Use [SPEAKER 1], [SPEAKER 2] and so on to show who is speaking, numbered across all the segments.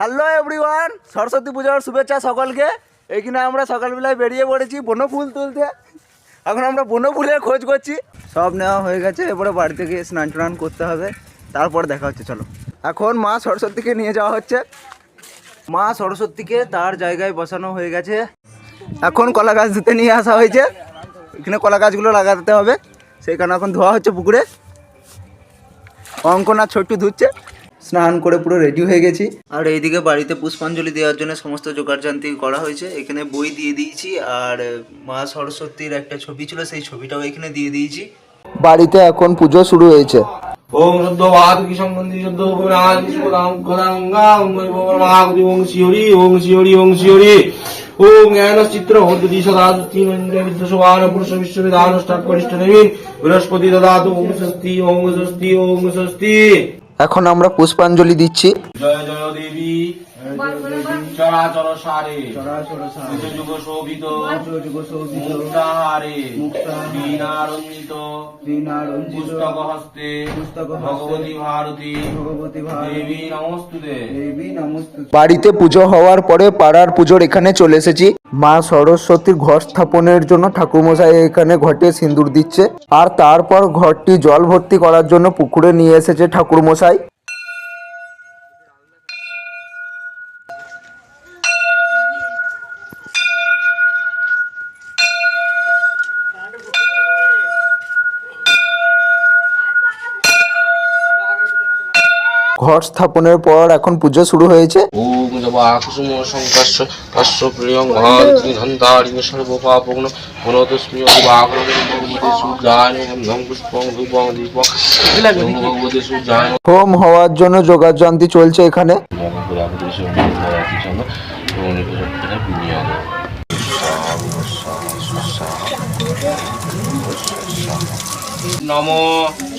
[SPEAKER 1] Hello everyone, Saraswati পূজার শুভেচ্ছা সকলকে। এইখানে আমরা সকালবেলায় বেরিয়ে পড়েছি বনফুল তুলতে। এখন আমরা বনফুলের খোঁজ করছি। সব নেওয়া হয়ে গেছে, এরপরে বাড়িতে গিয়ে স্নান টান করতে হবে, তারপর দেখা হচ্ছে। চলো, এখন মা সরস্বতীকে নিয়ে যাওয়া হচ্ছে। মা সরস্বতীকে তার জায়গায় বসানো হয়ে গেছে। এখন কলা গাছ ধুতে নিয়ে আসা হয়েছে। এখানে কলা গাছগুলো লাগাতে হবে, সেই কারণে এখন ধোয়া হচ্ছে পুকুরে। অঙ্কন আর ছোট্টু ধুচ্ছে। স্নান করে পুরো রেডি হয়ে গেছি। আর এইদিকে বাড়িতে পুষ্পাঞ্জলি দেওয়ার জন্য সমস্ত জোগাড়যন্ত্র করা হয়েছে। এখানে বই দিয়ে দিয়েছি, আর মা সরস্বতীর একটা ছবি ছিল, সেই ছবিটাও এখানে দিয়ে দিয়েছি। বাড়িতে এখন পুজো শুরু হয়েছে।
[SPEAKER 2] ওম শুদ্ধ বাদকি সম্বন্ধি শুদ্ধ পুরাণ বিষ্ণুরাম গদাঙ্গা ওম মহাগতি ওম শিহরি ওম শিহরি ওম শিহরি ওম জ্ঞান চিত্র হদ্দি সদা তিনন্দ্র বিদ্যসবান পুরুষ বিশ্ববিধান স্টার্ট করিষ্ঠ নবীন বৃহস্পতি দদাতু ওম স্বস্তি ওম স্বস্তি ওম স্বস্তি।
[SPEAKER 1] এখন আমরা পুষ্পাঞ্জলি দিচ্ছি।
[SPEAKER 2] জয় জয় দেবী চরাচর সারে নিজ যুগ শোভিত মুক্তাহারে বীণারঞ্জিত পুস্তক হস্তে ভগবতী ভারতী দেবী নমস্তুতে।
[SPEAKER 1] বাড়িতে পুজো হওয়ার পরে পাড়ার পুজোর এখানে চলে এসেছি। মা সরস্বতীর ঘর স্থাপনের জন্য ঠাকুরমশাই এখানে ঘটে সিঁদুর দিচ্ছে, আর তারপর ঘরটি জল ভর্তি করার জন্য পুকুরে নিয়ে এসেছে ঠাকুরমশাই। ঘর স্থাপনের পর এখন পুজো শুরু হয়েছে।
[SPEAKER 2] ওম জবা কুসুম সংকাশ্য কাশ্য প্রিয়ং ভান্তি ধন্তারিং সর্বপাপগ্ন মনোতস্মি বাঘরং ভগবতী সূর্যায় নমঃ পুষ্পং ধূপং দীপং ভগবতী সূর্যায়
[SPEAKER 1] হোম হওয়ার জন্য যোগাযন্ত্র চলছে এখানে।
[SPEAKER 2] নম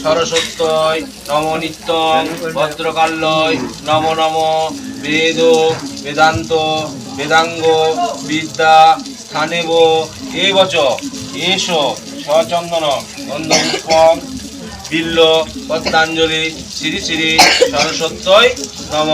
[SPEAKER 2] সরস্বত্যয় নম নিত্যং ভদ্রকাল্যয় নম নম বেদ বেদান্ত বেদাঙ্গ বিদ্যা স্থানেব এবচ এষ সচন্দন গন্ধপুষ্পং বিল্ল পদ্মাঞ্জলি শ্রী শ্রী সরস্বত্যয় নম।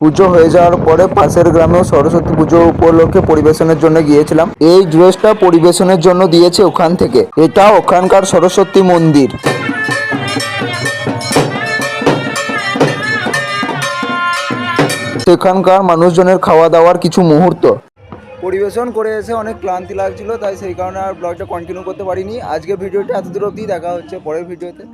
[SPEAKER 1] পুজো হয়ে যাওয়ার পরে পাশের গ্রামেও সরস্বতী পুজো উপলক্ষে পরিবেশনের জন্য গিয়েছিলাম। এই ড্রেসটা পরিবেশনের জন্য দিয়েছে ওখান থেকে। এটা ওখানকার সরস্বতী মন্দির। সেখানকার মানুষজনের খাওয়া দাওয়ার কিছু মুহূর্ত। পরিবেশন করে এসে অনেক ক্লান্তি লাগছিল, তাই সেই কারণে আর ব্লগটা কন্টিনিউ করতে পারিনি। আজকে ভিডিওটা এত দূর অবধি, দেখা হচ্ছে পরের ভিডিওতে।